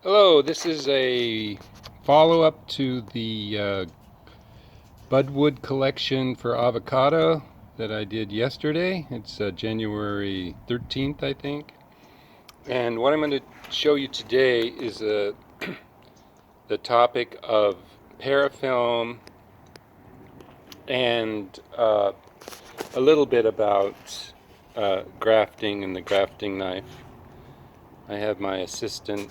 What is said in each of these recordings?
Hello, this is a follow-up to the budwood collection for avocado that I did yesterday. It's January 13th, I think. And what I'm going to show you today is the topic of parafilm and a little bit about grafting and the grafting knife. I have my assistant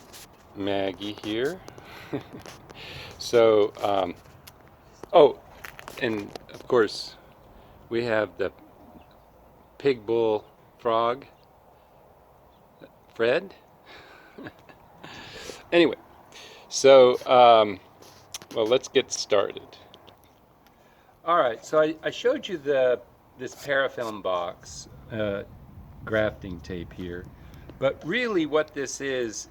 Maggie here. So, oh, and of course, we have the pig bull frog, Fred. Anyway, so, well, let's get started. All right, so I showed you this parafilm box grafting tape here, but really what this is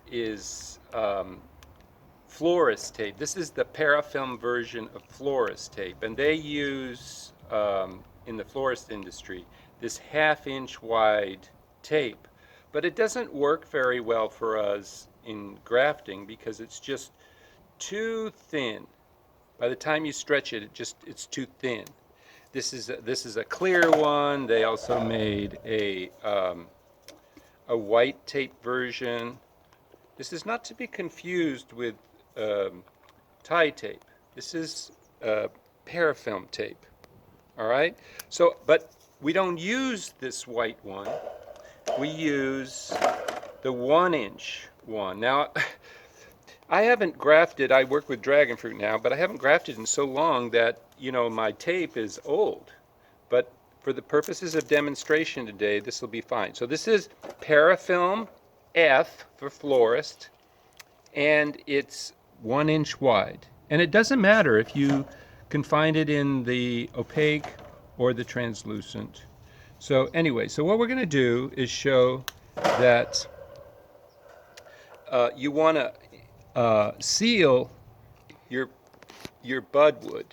florist tape. This is the parafilm version of florist tape, and they use in the florist industry this half-inch wide tape, but it doesn't work very well for us in grafting because it's just too thin. By the time you stretch it, it's too thin. This is a clear one. They also made a white tape version. This is not to be confused with tie tape. This is parafilm tape. All right. So, but we don't use this white one. We use the 1-inch one. Now, I haven't grafted. I work with dragon fruit now, but I haven't grafted in so long that my tape is old. But for the purposes of demonstration today, this will be fine. So this is parafilm F for florist, and it's 1-inch wide. And it doesn't matter if you can find it in the opaque or the translucent. So anyway, so what we're going to do is show that you want to seal your budwood,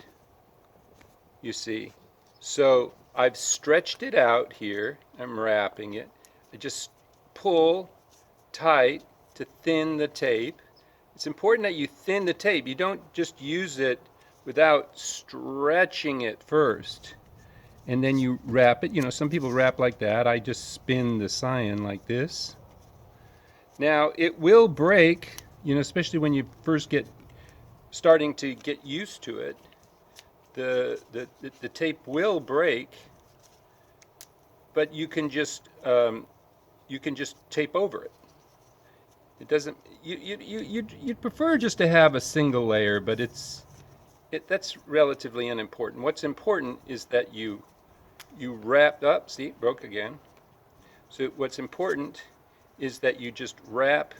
you see. So I've stretched it out here. I'm wrapping it. I just pull tight to thin the tape. It's important that you thin the tape. You don't just use it without stretching it first. And then you wrap it. Some people wrap like that. I just spin the cyan like this. Now, it will break, especially when you first starting to get used to it. The tape will break, but you can just tape over it. It doesn't. You'd prefer just to have a single layer, but that's relatively unimportant. What's important is that you wrap up. See, it broke again. So what's important is that you just wrap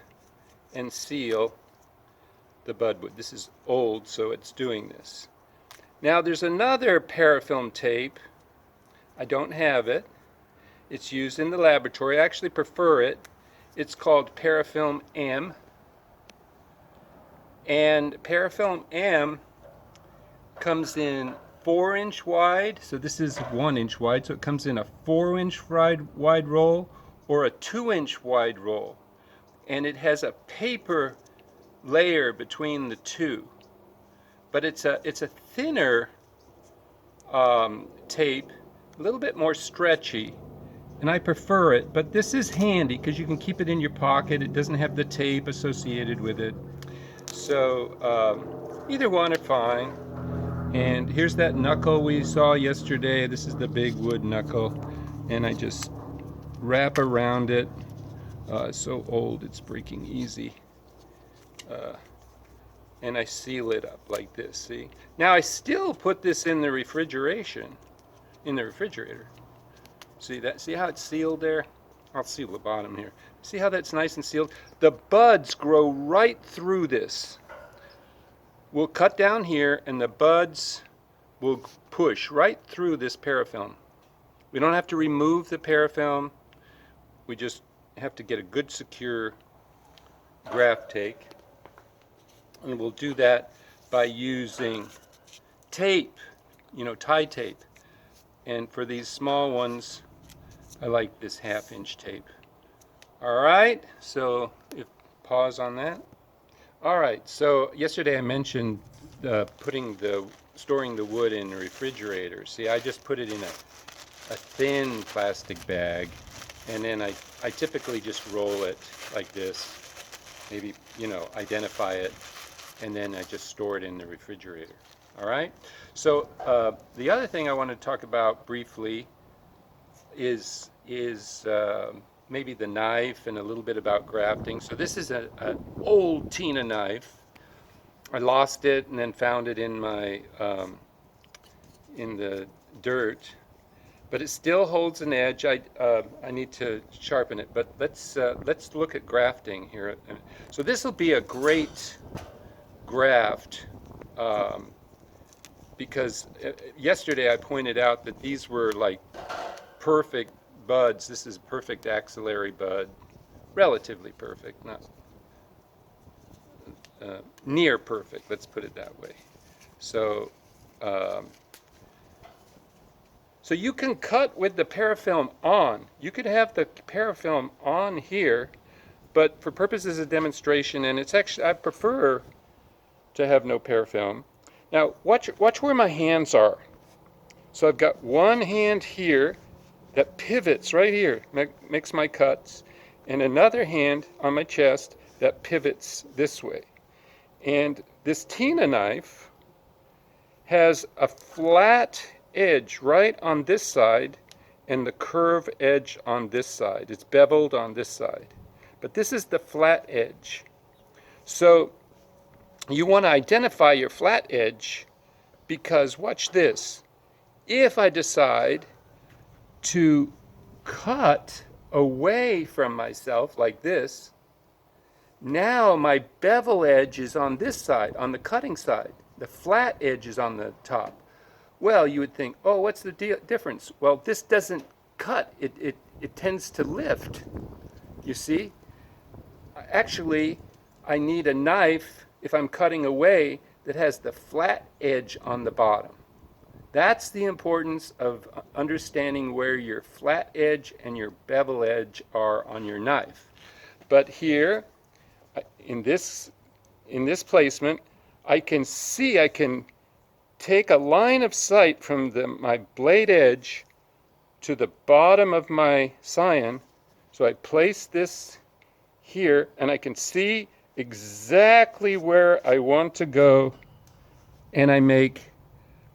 and seal the budwood. This is old, so it's doing this. Now there's another parafilm tape. I don't have it. It's used in the laboratory. I actually prefer it. It's called Parafilm M. And Parafilm M comes in 4-inch wide. So this is 1-inch wide. So it comes in a 4-inch wide roll or a 2-inch wide roll. And it has a paper layer between the two. But it's a thinner tape, a little bit more stretchy, and I prefer it. But this is handy because you can keep it in your pocket. It doesn't have the tape associated with it. So either one are fine. And here's that knuckle we saw yesterday. This is the big wood knuckle, and I just wrap around it. It's so old, it's breaking easy. And I seal it up like this, see? Now I still put this in the refrigerator. See that? See how it's sealed there? I'll seal the bottom here. See how that's nice and sealed? The buds grow right through this. We'll cut down here and the buds will push right through this parafilm. We don't have to remove the parafilm. We just have to get a good secure graft tape. And we'll do that by using tape, tie tape. And for these small ones, I like this 1/2-inch tape. All right, so pause on that. All right, so yesterday I mentioned storing the wood in the refrigerator. See, I just put it in a thin plastic bag, and then I typically just roll it like this, maybe, identify it, and then I just store it in the refrigerator. All right? So the other thing I want to talk about briefly is maybe the knife and a little bit about grafting. So this is an old Tina knife. I lost it and then found it in my in the dirt, but it still holds an edge. I need to sharpen it, but let's look at grafting here. So this will be a great graft because yesterday I pointed out that these were like perfect buds. This is perfect axillary bud, relatively perfect, not near perfect, let's put it that way. So so you can cut with the parafilm on. You could have the parafilm on here, but for purposes of demonstration, and it's actually, I prefer to have no parafilm. Now watch where my hands are. So I've got one hand here that pivots right here, makes my cuts, and another hand on my chest that pivots this way. And this Tina knife has a flat edge right on this side and the curve edge on this side. It's beveled on this side. But this is the flat edge. So you want to identify your flat edge because, watch this, if I decide to cut away from myself like this, now my bevel edge is on this side, on the cutting side. The flat edge is on the top. Well, you would think, oh, what's the difference? Well, this doesn't cut. It tends to lift. You see? Actually, I need a knife, if I'm cutting away, that has the flat edge on the bottom. That's the importance of understanding where your flat edge and your bevel edge are on your knife. But here, in this placement, I can take a line of sight from my blade edge to the bottom of my scion. So I place this here, and I can see exactly where I want to go, and I make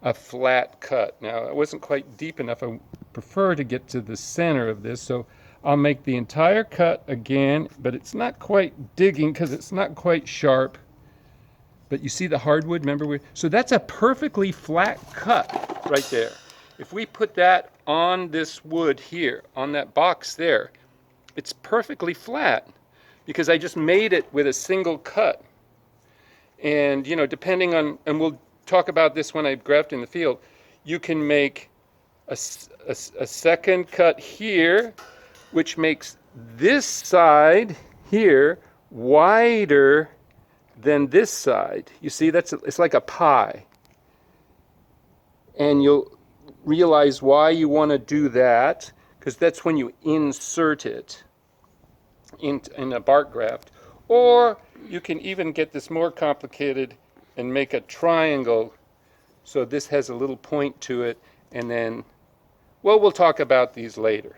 a flat cut. Now, it wasn't quite deep enough. I prefer to get to the center of this, so I'll make the entire cut again, but it's not quite digging because it's not quite sharp. But you see the hardwood, remember? So that's a perfectly flat cut right there. If we put that on this wood here, on that box there, it's perfectly flat because I just made it with a single cut. And, depending on, and we'll talk about this when I graft in the field, you can make a second cut here, which makes this side here wider than this side. You see, it's like a pie. And you'll realize why you want to do that, because that's when you insert it in a bark graft. Or you can even get this more complicated and make a triangle so this has a little point to it, and then, well, we'll talk about these later.